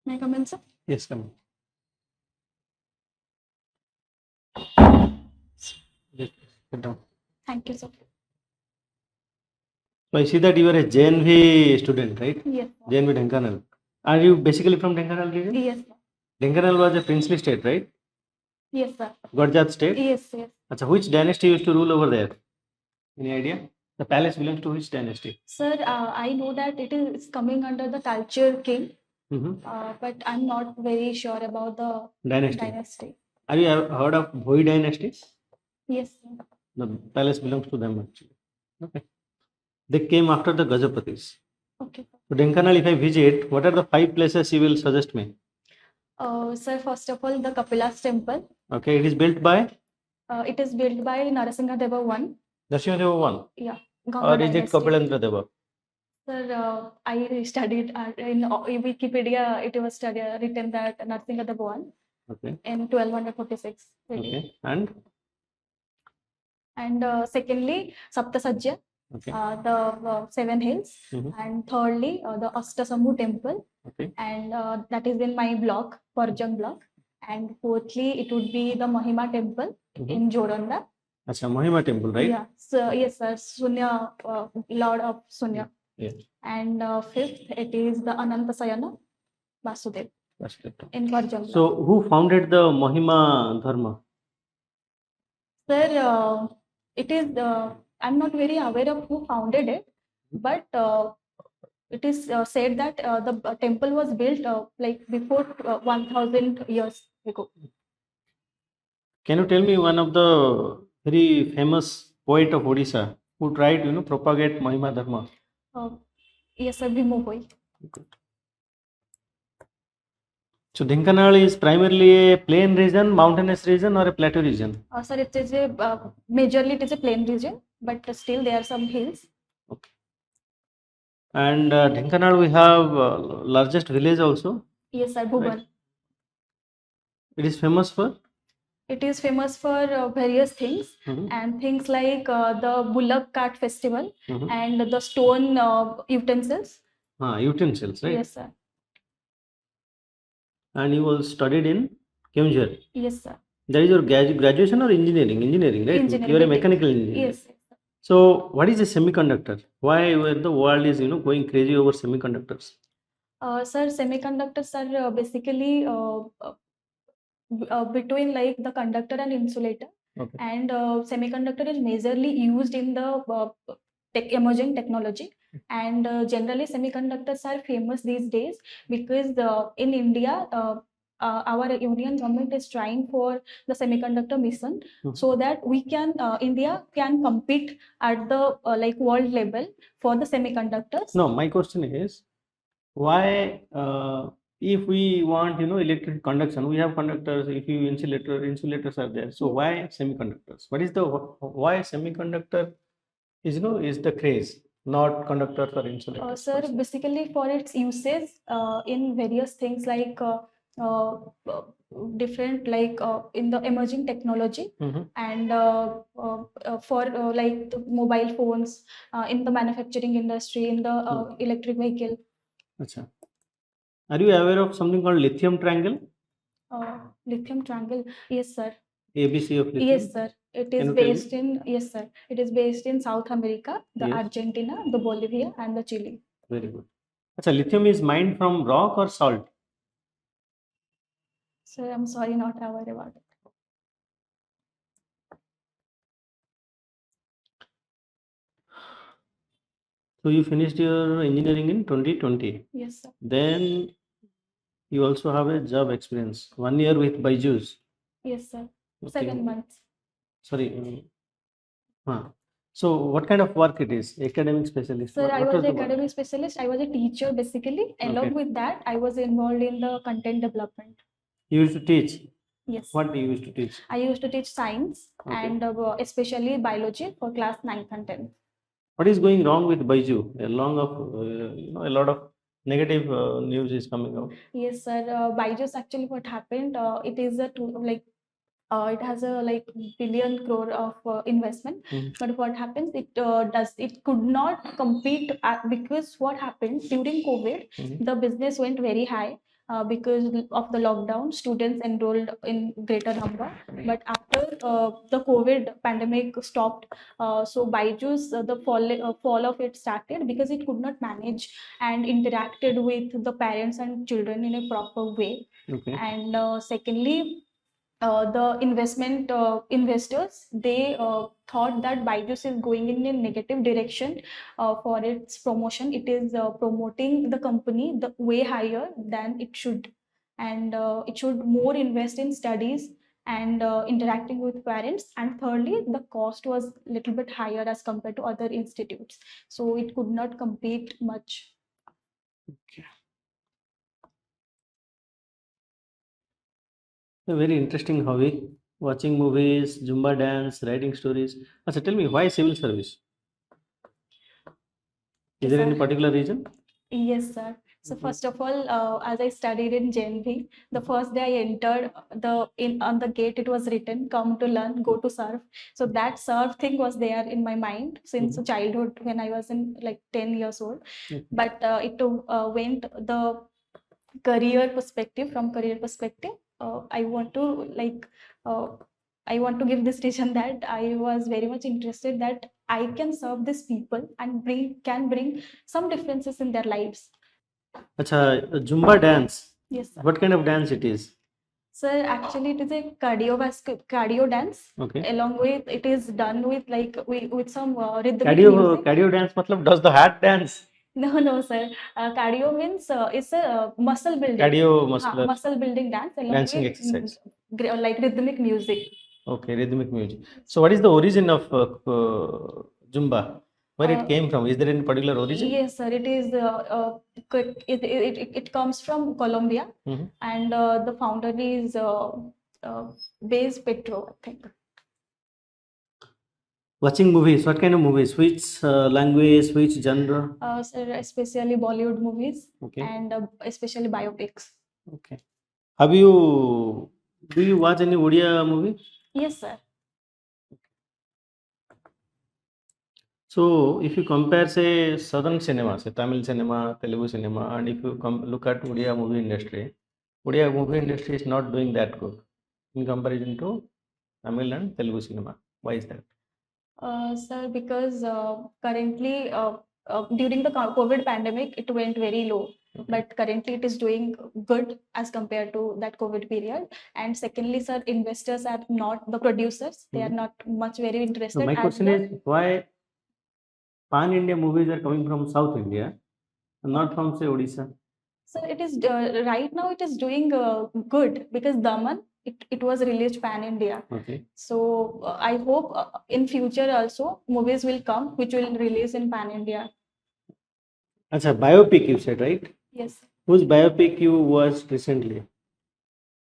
May I come in, sir? Yes, come. Just sit down. Thank you, sir. So I see that you are a JNV student, right? Yes, sir. JNV Dhenkanal. Are you basically from Dhenkanal region? Yes, sir. Dhenkanal was a princely state, right? Yes, sir. Gurjat state? Yes, yes. Achha, which dynasty used to rule over there? Any idea? The palace belongs to which dynasty? Sir, I know that it is coming under the culture king, Mm-hmm. but I'm not very sure about the Dynasty. Have you ever heard of Bhoi dynasty? Yes, sir. The palace belongs to them actually. Okay. They came after the Gajapatis. Okay. So Dhenkanal, if I visit, what are the 5 places you will suggest me? Sir, first of all, the Kapilas temple. Okay, it is built by It is built by Narasimha Deva I. Narasimha one. Yeah. Or is it dynasty. Kapilendra Deva? Sir, I studied in Wikipedia. It was written that Narasimha Deva I Okay. in 1246. Okay. And secondly, Saptasajya, Okay. the 7 hills. Mhm. And thirdly, the Ashtasambhu temple. Okay. And that is in my block, Parjang block. And fourthly, it would be the Mahima temple in Joronda. Acha, Mahima temple, right? Yeah. So yes, sir. Sunya, Lord of Sunya. Yes. And fifth, it is the Anantasayana Vasudev That's it. in Parjang. So, who founded the Mahima Dharma? Sir, it is. I'm not very aware of who founded it, but it is said that the temple was built like before 1000 years ago. Can you tell me one of the very famous poet of Odisha who tried, propagate Mahima Dharma? Yes, sir, Bhimu Bhoi. So Dhenkanal is primarily a plain region, mountainous region, or a plateau region? Sir, it is a majorly it is a plain region, but still there are some hills. Okay. And Dhenkanal, we have largest village also. Yes, sir, Bhuban. Right. It is famous for? It is famous for various things, and things like the Bullock Cart Festival and the stone utensils. Utensils, right? Yes, sir. And you all studied in Keonjhar? Yes, sir. That is your graduation or engineering? Engineering, right? Engineering. You are a mechanical engineer. Yes. So, what is a semiconductor? Why the world is going crazy over semiconductors? Sir, semiconductors are basically between like the conductor and insulator. Okay. And semiconductor is majorly used in the emerging technology. And generally, semiconductors are famous these days because in India, our union government is trying for the semiconductor mission so that we can India can compete at the like world level for the semiconductors. No, my question is why if we want electric conduction, we have conductors. If you insulators are there, so why semiconductors? What is the why semiconductor is is the craze, not conductors or insulators? Sir, basically for its uses in various things like uh, different like in the emerging technology and for like the mobile phones in the manufacturing industry in the electric vehicle. Achha. Are you aware of something called lithium triangle? Lithium triangle, yes, sir. ABC of lithium? Yes, sir. It is based in, yes, sir. It is based in South America, the Yes. Argentina, the Bolivia, and the Chile. Very good. Achha, lithium is mined from rock or salt? Sir, I'm sorry, not aware about it. So you finished your engineering in 2020. Yes, sir. Then you also have a job experience. 1 year with Byju's. Yes, sir. Okay. 7 months. Sorry. So what kind of work it is? Academic specialist? Sir, What I was was the an work? academic specialist. I was a teacher basically. Along Okay. with that, I was involved in the content development. You used to teach? Yes. What you used to teach? I used to teach science and especially biology for class 9th and 10th. What is going wrong with Byju? A lot of negative news is coming out. Yes, sir. Byju's actually what happened? It is a it has a like billion crore of investment, but what happens? It could not compete because what happened during COVID, the business went very high. because of the lockdown, students enrolled in greater number. But after the COVID pandemic stopped, so Byju's fall of it started because it could not manage and interacted with the parents and children in a proper way. Okay. And secondly, the investors, they thought that Byju's is going in a negative direction for its promotion. It is promoting the company the way higher than it should, and it should more invest in studies and interacting with parents. And thirdly, the cost was little bit higher as compared to other institutes, so it could not compete much. Okay. A very interesting hobby. Watching movies, Zumba dance, writing stories. So tell me, why civil service? Is there any particular reason? Yes, sir. So first of all, as I studied in JNV, the first day I entered on the gate, it was written, "Come to learn, go to serve." So that serve thing was there in my mind since childhood when I was in like 10 years old. But it went the career perspective. From career perspective, I want to uh, I want to give this reason that I was very much interested that I can serve these people and bring some differences in their lives. Acha, Zumba dance. Yes, sir. What kind of dance it is? Sir, actually, it is a cardio dance. Okay. Along with it is done with with some rhythmic Cardio, music. cardio dance, matlab, does the heart dance? No, sir. Cardio means it's a muscle building. Cardio muscular Muscle building dance along dancing with exercise. like rhythmic music. Okay, rhythmic music. So, what is the origin of Zumba? Where it came from? Is there any particular origin? Yes, sir. It is. It comes from Colombia, and the founder is Base Petro, I think. Watching movies. What kind of movies? Which language? Which genre? Sir, especially Bollywood movies. Okay. And especially biopics. Okay. Have you? Do you watch any Odia movie? Yes, sir. So, if you compare, say, southern cinema, say Tamil cinema, Telugu cinema, and if you look at Odia movie industry is not doing that good in comparison to Tamil and Telugu cinema. Why is that? Sir, because currently during the COVID pandemic, it went very low. Okay. But currently it is doing good as compared to that COVID period. And secondly, sir, investors are not the producers. They are not much very interested. So, my question is why pan-India movies are coming from South India and not from, say, Odisha? So it is right now it is doing good because Daman, it was released pan India. Okay. So I hope in future also movies will come which will release in pan India. Acha, biopic you said, right? Yes. Whose biopic you watched recently?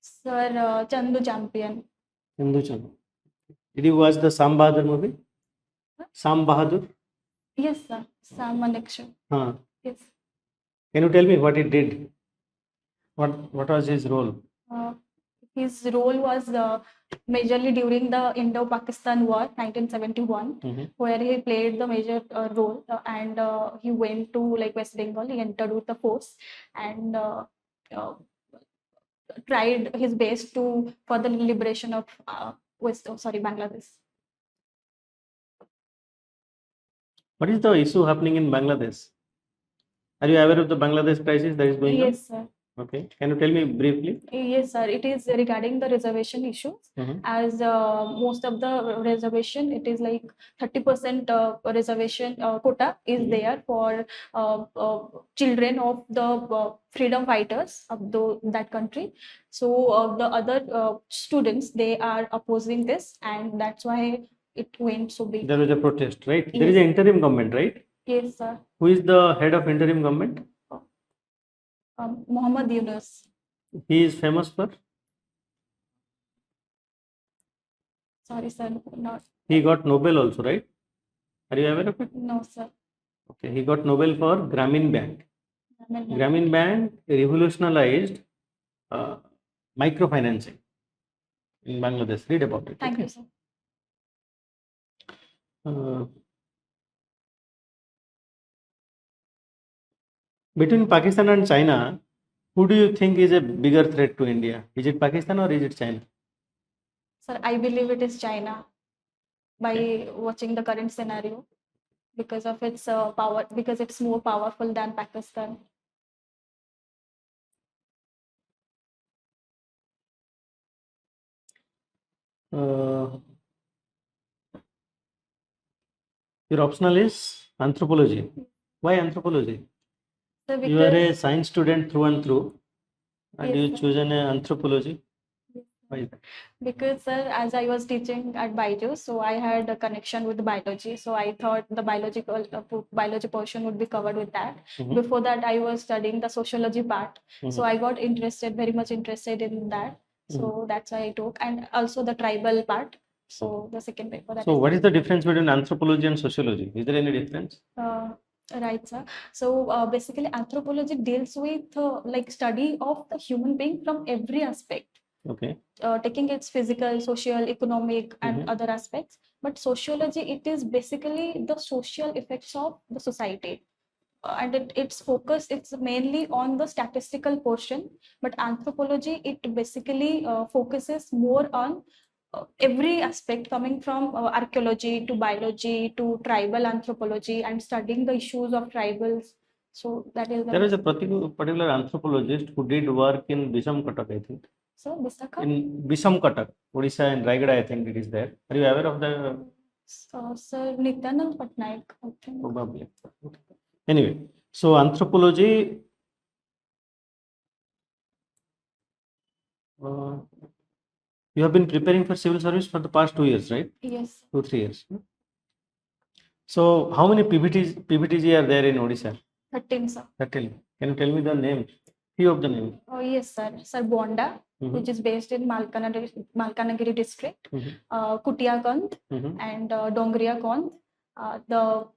Sir, Chandu Champion. Chandu Chandu. Did you watch the Sam Bahadur movie? Sam Bahadur? Yes, sir. Sam Manekshaw. Yes. Can you tell me what he did? What was his role? His role was majorly during the Indo-Pakistan War, 1971, where he played the major role, and he went to like West Bengal. He entered with the force and tried his best to for the liberation of Bangladesh. What is the issue happening in Bangladesh? Are you aware of the Bangladesh crisis that is going on? Yes, sir. Okay. Can you tell me briefly? Yes, sir. It is regarding the reservation issues. As most of the reservation, it is like 30% reservation quota is there for children of the freedom fighters of that country. So the other students, they are opposing this, and that's why it went so big. There was a protest, right? There is an interim government, right? Yes, sir. Who is the head of interim government? Muhammad Yunus. He is famous for? Sorry, sir. Not. He got Nobel also, right? Are you aware of it? No, sir. Okay. He got Nobel for Grameen Bank. Grameen Bank revolutionized microfinancing in Bangladesh. Read about it. Thank you, sir. Between Pakistan and China, Who do you think is a bigger threat to India? Is it Pakistan or is it China? Sir, I believe it is China by Okay. watching the current scenario because of its power, because it's more powerful than Pakistan. Uh, your optional is anthropology. Why anthropology? So You are a because science student through and through, and yes, you sir. choose an anthropology. Why is that? Because sir, as I was teaching at Byju, so I had a connection with biology. So I thought the biology portion would be covered with that. Mhm. Before that, I was studying the sociology part. So Mhm. I got interested, very much interested in that. So that's why I took, and also the tribal part. So the second paper that So is what is the difference between anthropology and sociology? Is there any difference? right, sir. So basically, anthropology deals with like study of the human being from every aspect, Okay. taking its physical, social, economic, and Mhm. other aspects. But sociology, it is basically the social effects of the society. And its focus, it's mainly on the statistical portion. But anthropology, it basically focuses more on every aspect, coming from archaeology to biology to tribal anthropology and studying the issues of tribals. So that is the There is a basic. particular anthropologist who did work in Bisham Katak, I think. So Bisakha? In Bisham Katak, Odisha and Raigada, I think it is there. Are you aware of the? So, Sir Nityanand Patnaik, I think. Probably. Anyway, so anthropology. Uh, you have been preparing for civil service for the past 2 years, right? Yes. 2 3 years. So how many PBTG are there in Odisha? 13, sir. 13. Can you tell me the names? Few of the names. Oh, yes, sir. Sir Bonda, which is based in Malkanagiri district, Kutiakand, and Dongriakand. The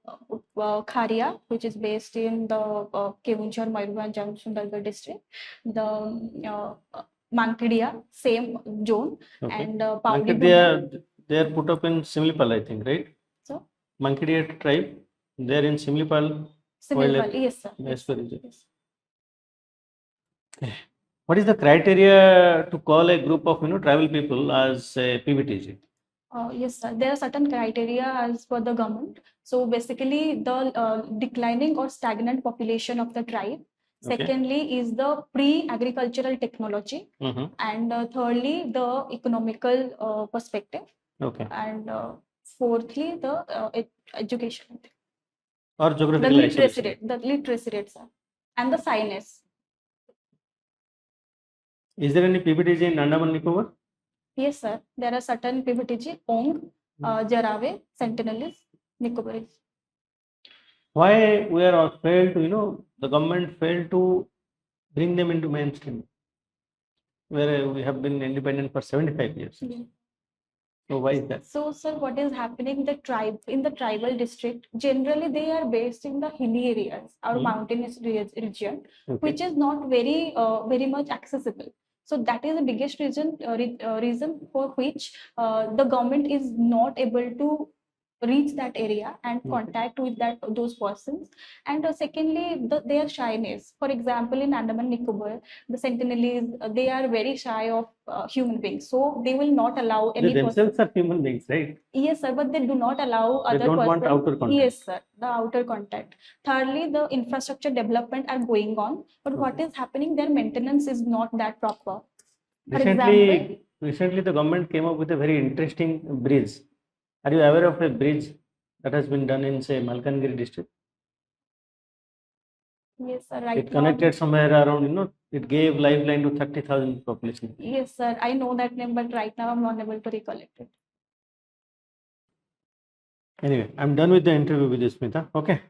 Kharia, which is based in the Keunjhar, Mayurbhanj, Sundargarh district. The Mankidia, same zone. Okay. And Mankidia, they are put up in Simlipal, I think, right? So, Mankidia tribe, they are in Simlipal. Similpal, yes, sir. Yes, Yes, region. yes. What is the criteria to call a group of tribal people as a PBTG? Yes, sir. There are certain criteria as per the government. So basically, the declining or stagnant population of the tribe. Okay. Secondly, is the pre-agricultural technology, and thirdly, the economical perspective, Okay. and fourthly, the education, Or the geographical literacy isolation. rate, sir, and the shyness. Is there any PBTG in Andaman Nicobar? Yes, sir. There are certain PBTG, Ong, Jarave, Sentinelese, Nicobaris. Why we are all failed to, the government failed to bring them into mainstream, where we have been independent for 75 years. Yeah. So why is that? So, sir, what is happening in the tribal district? Generally, they are based in the hilly areas or mountainous region, which is not very much accessible. So that is the biggest reason for which the government is not able to reach that area and contact with those persons. And secondly, their shyness. For example, in Andaman Nicobar, the Sentinelese, they are very shy of human beings, so they will not allow They any themselves person. are human beings, right? Yes, sir, but they do not allow They other don't want person. outer contact. Yes, sir, the outer contact. Thirdly, the infrastructure development are going on, but what is happening? Their maintenance is not that proper. For example, Recently, the government came up with a very interesting bridge. Are you aware of a bridge that has been done in, say, Malkangiri district? yes, sir, right It now. connected somewhere around, it gave lifeline to 30,000 population. Yes, sir, I know that name, but right now I'm not able to recollect it. Anyway, I'm done with the interview with Smita. Okay.